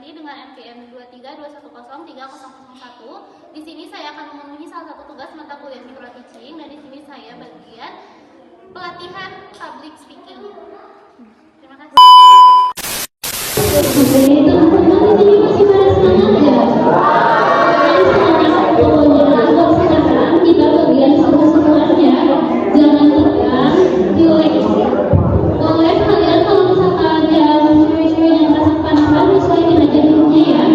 Febrianti dengan NPM 232103001. Di sini saya akan memenuhi salah satu tugas mata kuliah micro teaching, dan di sini saya bagian pelatihan public speaking. Terima kasih. Teman-teman di sini masih pada semangat ya? Sekarang kita bagian seru-seruannya. Jangan tegang, relax. Boleh kalian kalau misalkan yang cewek-cewek yang merasa kepanasan, sesuaikan aja dulunya ya.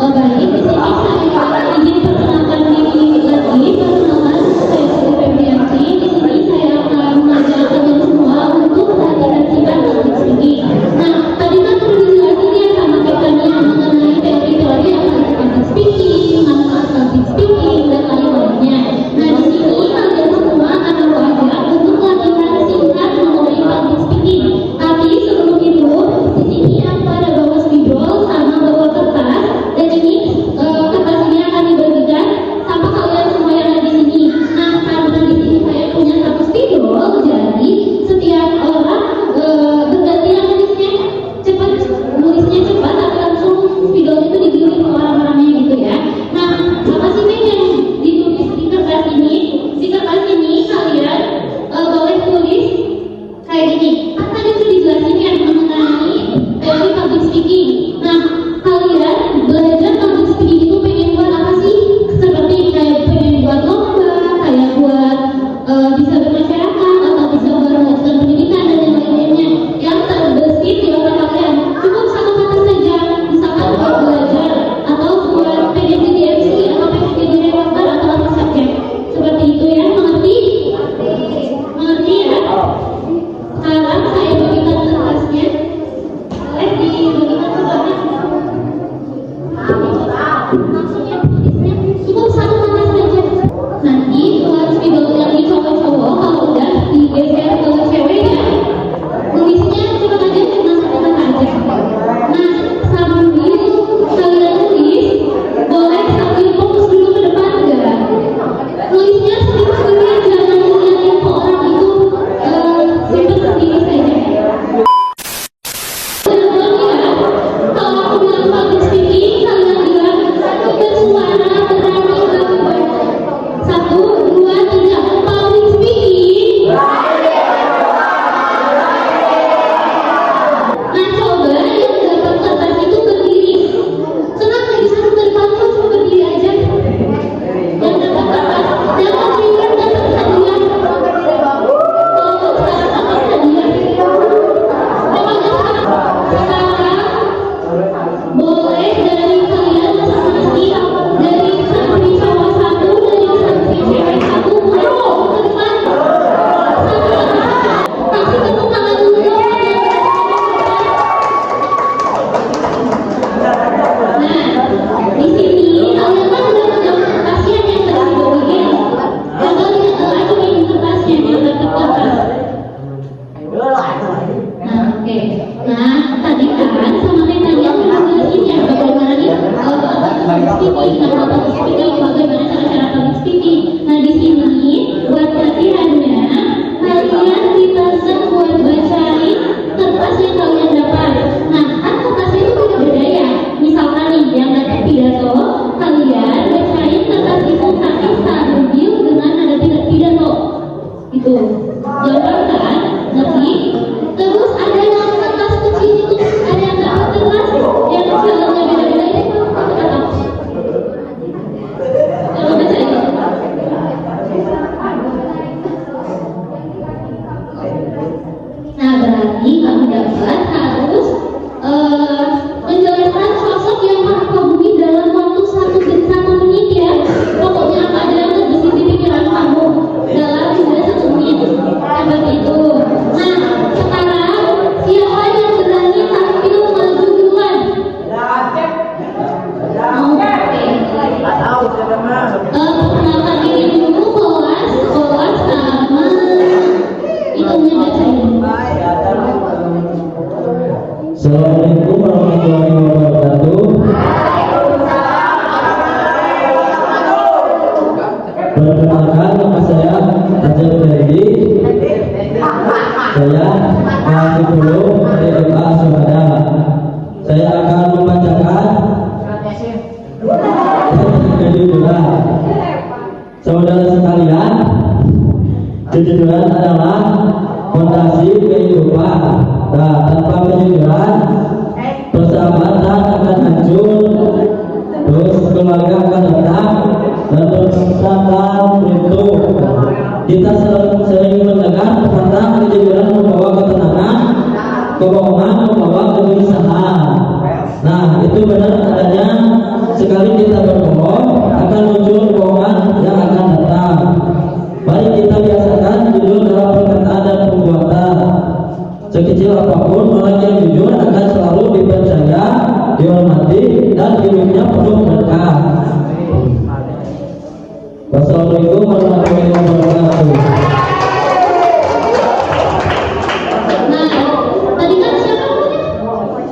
Baik, di sini saya izin perkenalkan diri lagi. Perkenalkan, saya Siti Febrianti. Di sini saya akan mengajak kalian semua untuk latihan public speaking. Nah, tadi kan sudah dijelasin ya sama kaitannya mengenai teori-teori yang ada public speaking, manfaat public speaking, dan lain-lainnya. Nah, di sini kalian semua akan belajar untuk latihan singkat mengenai public speaking. Tapi sebelum itu, di sini aku ada bawa spidol sama bawa kertas, dan ini kertas ini akan dibagikan sama kalian semua yang ada di sini. Nah, karena di sini saya punya satu spidol, jadi setiap orang bergantian nulisnya cepat, tapi langsung spidol itu digiring ke orang-orangnya gitu ya. Nah, apa sih yang ditulis di kertas ini? Di kertas ini kalian boleh tulis kayak gini. Tadi sudah dijelasin ya mengenai teori public speaking. Nah, kalian belajar public speaking itu pengen buat apa sih? Seperti kayak pengen buat lomba, kayak buat bisa bermasyarakat, atau bisa melanjutkan pendidikan dan yang lainnya. Yang terbesit di otak kalian cukup satu kata saja, misalkan buat belajar, atau buat pengen jadi MC, atau pengen jadi reporter, atau apa saja. Seperti itu ya, mengerti? Mengerti ya? Sekarang saya bagikan kertasnya. Boleh dibagikan kertasnya? Langsung ya tulisnya cukup satu kata saja. Nanti buat spidol yang di cowok-cowok kalau udah digeser ke cewek ya, tulisnya cepat aja, cuma satu kata aja. Nah, sambil kalian tulis, boleh sambil fokus dulu ke depan enggak? Tulisnya sendiri aja, jangan ngeliatin ke orang itu, simpen sendiri saja. Kalau aku bilang public speaking, kalian bilang bersuara berani banget. 1, 2, 3, public speaking. Nah, coba yang dapat kertas itu berdiri. Kenapa di sana dari kamu cuma berdiri aja? Yang dapat kertas, yang berdiri dapat hadiah. Kalau sekarang dapat hadiah. Pokoknya sekarang boleh dari kalian masing-masing, dari santri cowok satu, dari santri cewek satu, maju ke depan. Kasih tepuk tangan dulu dong. Nah, di sini kalian kan udah dapat kertasnya yang tadi bagian. Coba lihat lagi nih kertasnya yang dapat kertas. Nah, oke. Nah, tadi kan sama kaitannya kita jelasin ya bagaimana nih public speaking, bagaimana cara-cara public speaking. Nah, di sini buat latihannya kalian dipaksa buat bacain kertas yang kalian dapat. Nah, kan kertasnya itu beda-beda ya. Misalkan nih yang dapat pidato, kalian bacain kertas itu tapi sambil dengan nada pidato. Itu gampang kan? Ngerti? Terus ada yang kertas kecil itu, ada yang dapat kertas yang kecilnya beda-beda itu apa? Kalau baca itu. Nah, berarti kamu dapat harus menjelaskan sosok yang kamu kagumi dalam waktu 1 menit ya. Pokoknya apa aja yang terbesit di pikiran kamu dalam durasi 1 menit. Seperti itu. Nah, sekarang siapa yang berani tampil maju duluan? Perkenalkan diri dulu, kelas sama hitungnya bacain. Assalamualaikum warahmatullahi wabarakatuh. Perkenalkan, nama saya Ajat Ferdi. Saya mahasiswa dari SMA Sumada. Saya akan membacakan kejujuran. Saudara sekalian, kejujuran adalah fondasi kehidupan. Nah, tanpa kejujuran, persahabatan akan hancur, terus keluarga akan retak, dan persatuan runtuh. Kita sering mendengar tentang kejujuran membawa ketenangan, kebohongan membawa kegelisahan. Nah, itu benar adanya. Sekali kita berbohong, akan muncul kebohongan yang akan datang. Mari kita biasakan jujur dalam perkataan dan perbuatan. Sekecil apapun, orang yang jujur akan selalu dipercaya, dihormati, dan hidupnya penuh berkah. Wassalamualaikum warahmatullahi wabarakatuh. Nah, tadi kan siapa namanya?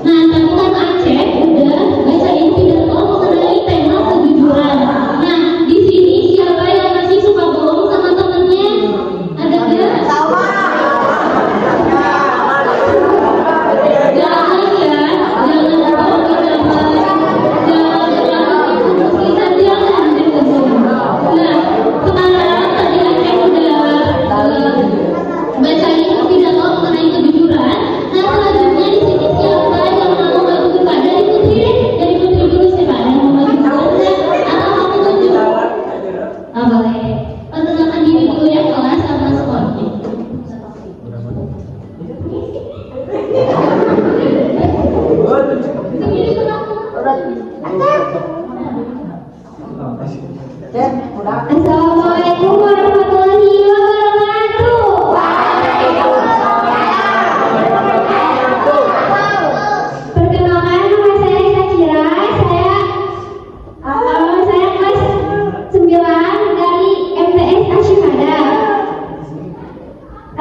Nah, tadi kan Aceh udah bacain pidato mengenai tema kejujuran. Nah, di sini siapa yang masih suka bohong sama temennya? Ada nggak? Jangan ya, jangan bohong di kamar, jangan terlalu kita jangan dikebun. Nah, sekarang tadi Aceh udah bacain pidato mengenai kejujuran. Nah, selanjutnya di sini siapa yang mau bantu kepada dari putri dulu siapa yang mau bantu atau kamu tunjuk? Ah, boleh. Perkenalkan diri dulu ya, kelas sama sekolahnya. Sendiri kenapa? Assalamualaikum warahmatullahi wabarakatuh. Perkenalkan, nama saya Syakira. Saya kelas 9 dari MTS Asyhada.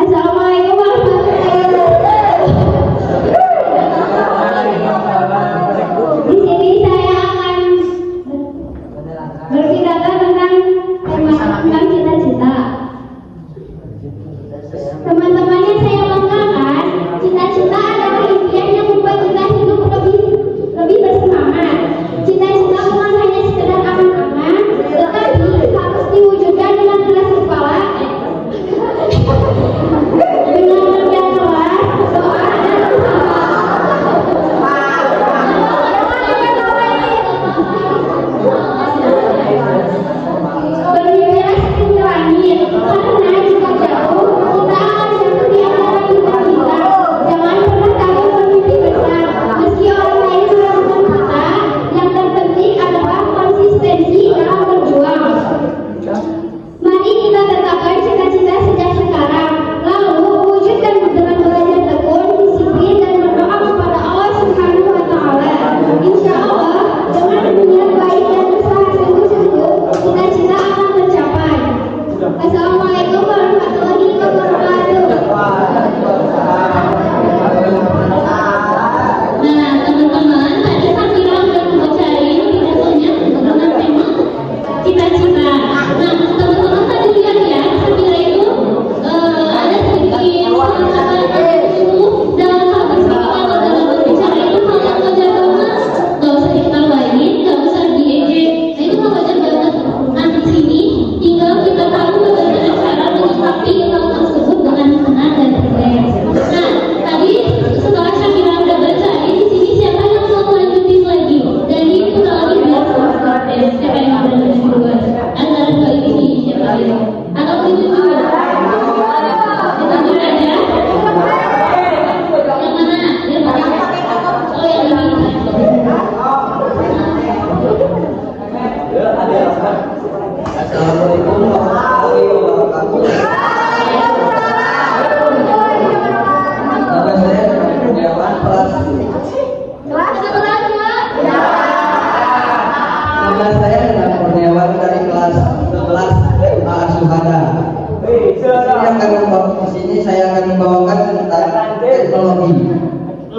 Assalamualaikum warahmatullahi wabarakatuh. Di sini saya akan berpidato tentang cita-cita. Teman-teman yang saya banggakan, cita-cita adalah impian yang membuat kita hidup lebih bersemangat. Cita-cita bukan hanya sekedar angan-angan, tetapi harus diwujudkan dengan keras kepala, dengan kerja keras, doa dan usaha. Bermimpilah setinggi langit, karena jika jauh, kita akan jatuh di antara bintang kita. Jangan pernah takut bermimpi besar, meski orang lain meragukan kita. Yang terpenting adalah konsistensi dalam berjuang. Mari kita tetapkan cita-cita sejak sekarang, lalu wujudkan dengan belajar tekun, disiplin, dan berdoa kepada Allah Subhanahu wa Ta'ala. Insya Allah, dengan niat baik dan usaha sungguh-sungguh, cita-cita akan tercapai. Assalamualaikum warahmatullahi wabarakatuh. Nah, teman-teman, tadi Syakira udah membacain pidatonya dengan tema cita-cita. Nah, teman-teman tadi lihat ya, Syakira itu ada sedikit salah-salah dulu dalam hal bersikap atau dalam berbicara itu hal yang wajar banget. Gak usah diketawain, gak usah diejek. Nah, itu hal wajar banget. Nah, di sini tinggal kita tahu bagaimana cara menyikapi hal tersebut dengan benar dan rileks. Nah, tadi setelah Syakira udah bacain, di sini siapa yang mau lanjutin lagi? Dari itu udah lagi biar siapa yang mau lanjutin duluan? Antara dua ini siapa yang? Atau itu juga? Ditunjuk aja. Yang mana? Yang mana? Oh, yang ini. Assalamualaikum warahmatullahi wabarakatuh. Nama saya Kurniawan, kelas. Nama saya Kurniawan dari kelas 11 SMA Asyhada. Di sini saya akan membawakan tentang teknologi.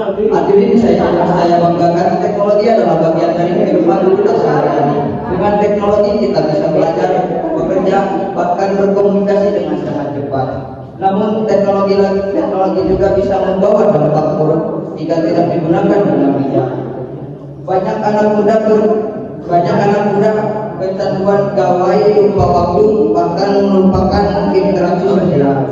Hadirin saya banggakan, teknologi adalah bagian dari kehidupan kita sehari-hari. Dengan teknologi kita bisa belajar, bekerja, bahkan berkomunikasi dengan sangat cepat. Namun teknologi juga bisa membawa dampak buruk jika tidak digunakan dengan bijak. Banyak anak muda kecanduan gawai, lupa waktu, bahkan melupakan interaksi sosial.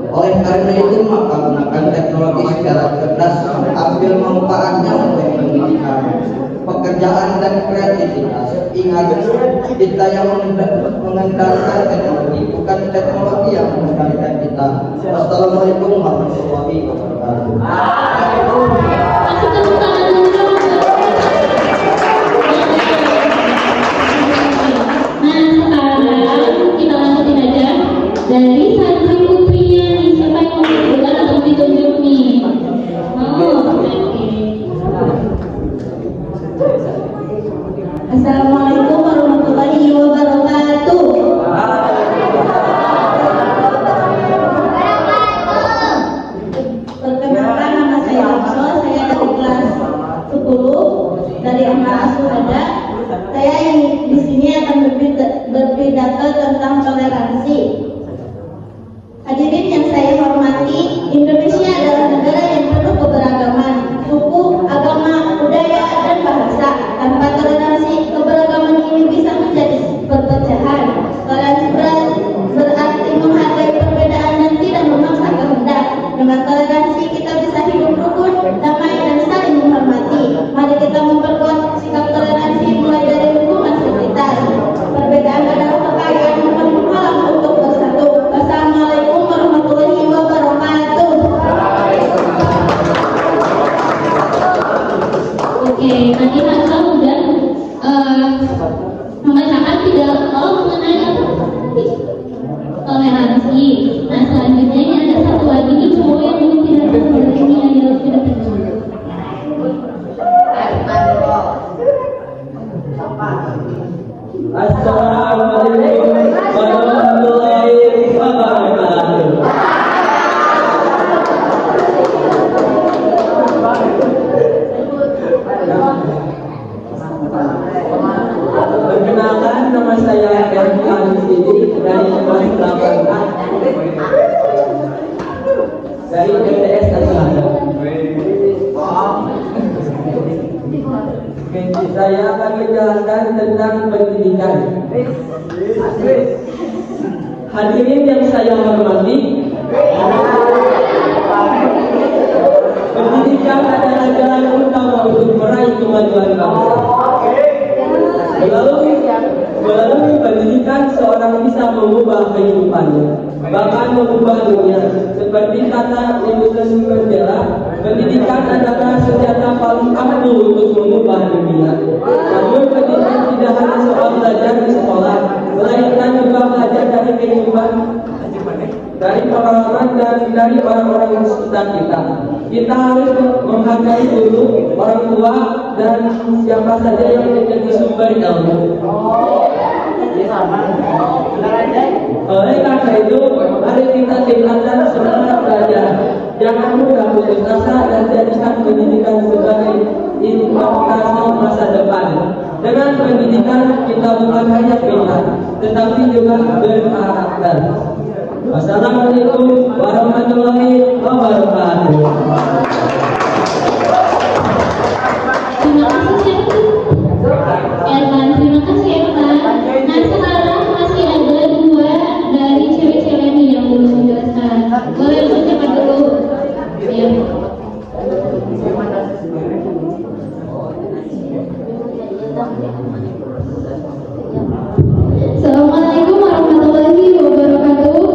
Oleh karena itu, maka gunakan teknologi secara cerdas, ambil manfaatnya untuk pendidikan, pekerjaan dan kreativitas. Ingat, kita yang mengendalikan teknologi, bukan teknologi yang mengendalikan kita. Wassalamualaikum warahmatullahi wabarakatuh. Kasih tepuk tangan dulu dong. Nah, sekarang kita lanjutin aja dari santri putrinya nih. Siapa yang mau duluan atau ditunjuk nih? Oke. Assalamualaikum warahmatullahi wabarakatuh. Perkenalkan, nama saya Absol, saya dari kelas 10 dari Angka Asuh Ada. Saya di sini akan berpidato tentang toleransi. Hadirin yang saya hormati, Indonesia adalah negara yang penuh keberagaman, suku, agama, budaya, dan bahasa. Tanpa toleransi, keberagaman ini bisa menjadi perpecahan. Toleransi berarti menghargai perbedaan dan tidak memaksa kehendak. Dengan toleransi, kita bisa hidup rukun, damai, dan saling menghormati. Mari kita memperkuat sikap toleransi mulai dari lingkungan sekitar. Perbedaan adalah kekayaan yang menghalang untuk bersatu. Wassalamualaikum warahmatullahi wabarakatuh. Oke, tadi Hasan udah membacakan pidato mengenai toleransi. Nah, selanjutnya ini ada satu lagi nih cowok yang belum pidato dari ini ayo pidato. Assalamualaikum warahmatullahi wabarakatuh. Perkenalkan, nama saya Erkan Sidik dari kelas 8A dari MTS Asal. Saya akan menjelaskan tentang pendidikan. Hadirin yang saya hormati, pendidikan adalah jalan utama untuk meraih kemajuan bangsa. Melalui pendidikan, seorang bisa mengubah kehidupannya, bahkan mengubah dunia. Seperti kata Nelson Mandela, pendidikan adalah senjata paling ampuh untuk mengubah dunia. Namun pendidikan tidak hanya soal belajar di sekolah, melainkan juga belajar dari kehidupan, dari pengalaman dan dari orang-orang di sekitar kita. Kita harus menghargai guru, orang tua, dan siapa saja yang menjadi sumber ilmu. Oleh karena itu, mari kita tingkatkan semangat belajar. Jangan mudah putus asa dan jadikan pendidikan sebagai investasi masa depan. Dengan pendidikan kita bukan hanya pintar, tetapi juga berkarakter. Wassalamualaikum warahmatullahi wabarakatuh. Terima kasih Erkan, terima kasih Erkan. Nah, sekarang masih ada dua dari cewek-cewek nih yang belum menjelaskan. Boleh langsung cepat dulu. Iya. Assalamualaikum warahmatullahi wabarakatuh.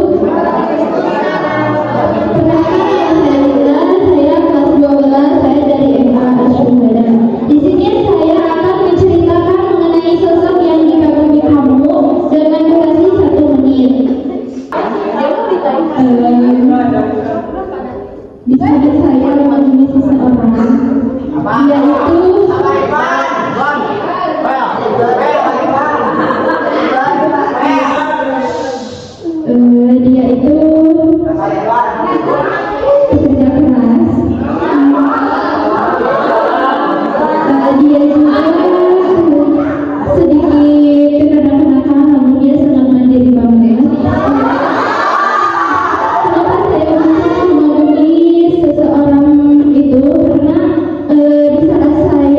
Perkenalkan, nama saya Lila, saya kelas 12, saya dari MA Asyumada. Di sini saya akan menceritakan mengenai sosok yang dikagumi kamu dengan durasi 1 menit. Di sini saya mengagumi seseorang, yaitu dia itu pekerja keras. Dia juga sedikit kekanak-kanakan, namun dia sangat mandiri banget. Kenapa saya bisa mengagumi seseorang itu? Karena di saat saya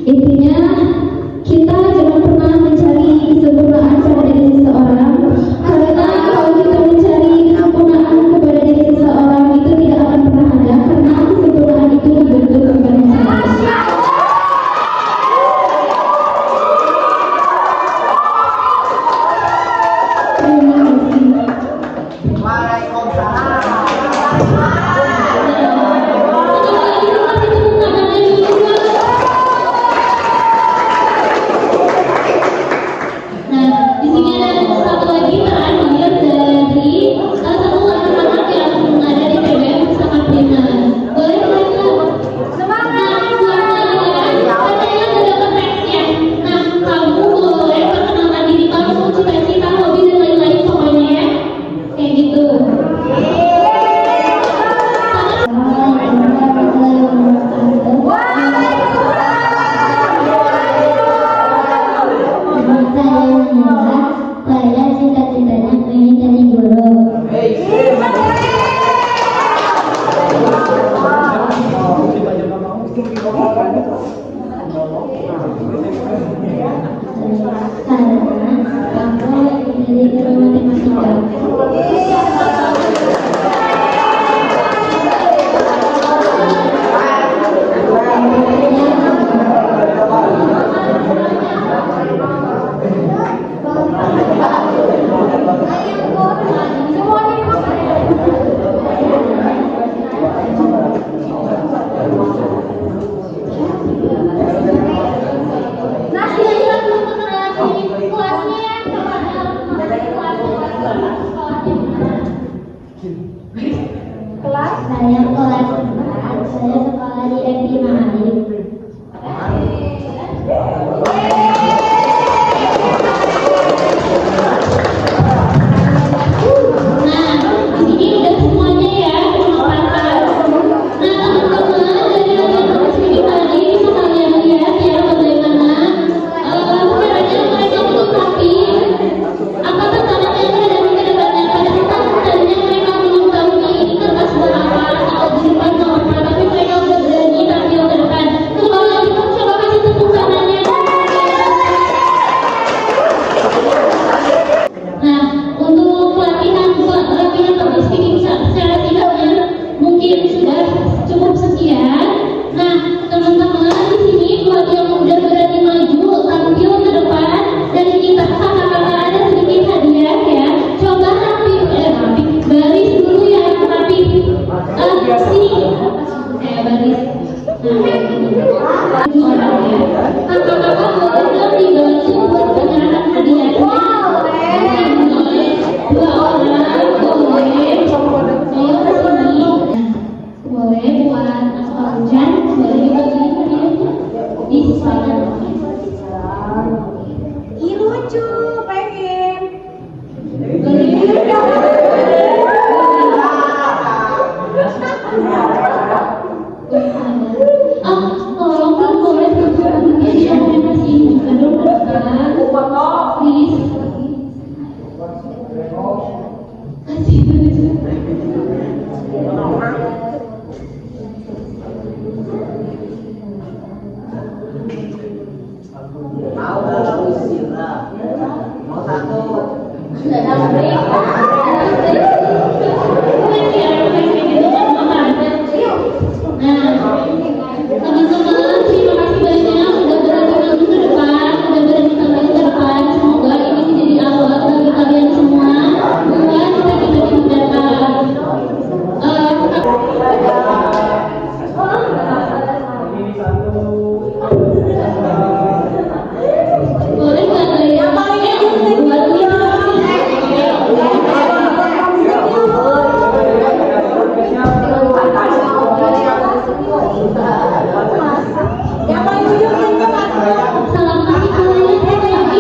Intinya kita jangan pernah mencari kesempurnaan pada diri seseorang, karena kalau kita mencari kesempurnaan kepada diri seseorang itu tidak akan pernah ada, karena kesempurnaan itu dibentuk kepada manusia. Terima kasih. Nah, di sini ada satu lagi terakhir dari salah satu anak-anak yang ada di PBM Pusaka Prima. Boleh mereka? Semangat! Katanya ada dapat teks ya. Nah, kamu boleh perkenalkan diri kamu, cita-cita, hobi dan lain-lain pokoknya ya. Kayak gitu. Saya cita-citanya pengen jadi guru. Karena aku ingin jadi guru matematika. Saya kelas 4, saya sekolah di FI Ma'arif. Nah, di sini udah semuanya ya, perkenalkan. Nah, teman-teman dari yang sini tadi bisa kalian lihat ya bagaimana caranya mereka untuk rapi. Apa tantangan yang dihadapi ke depannya? Padahal tadinya mereka belum tahu nih ini kertas berapa atau di depan apa, tapi mereka udah berani tampil ke depan. Coba lagi dong, coba kasih tepuk tangannya. Nah, untuk latihan public speaking secara singkatnya mungkin sudah cukup sekian. Nah, teman-teman di sini buat yang udah berani maju tampil ke depan dan kita kakak-kakak ada sedikit hadiah ya. Coba rapi, baris dulu ya, rapi. Sini, baris. Nah, orang ya. Kakak-kakak boleh dong dibantu buat penyerahan hadiahnya. Dua orang boleh. Ayo ke sini. Boleh buat Pak Hujan, boleh dibagiin hadiahnya. Disesuaikan. Ih lucu, pengen. Tolong dong boleh tutup dia masih juga dong kan? Please. Kasih. Teman-teman, terima kasih banyak sudah berani maju ke depan, sudah berani tampil ke depan. Semoga ini menjadi awal bagi kalian semua buat cita-cita di mendatang. Boleh nggak kalian buat salam kasih kalian lagi.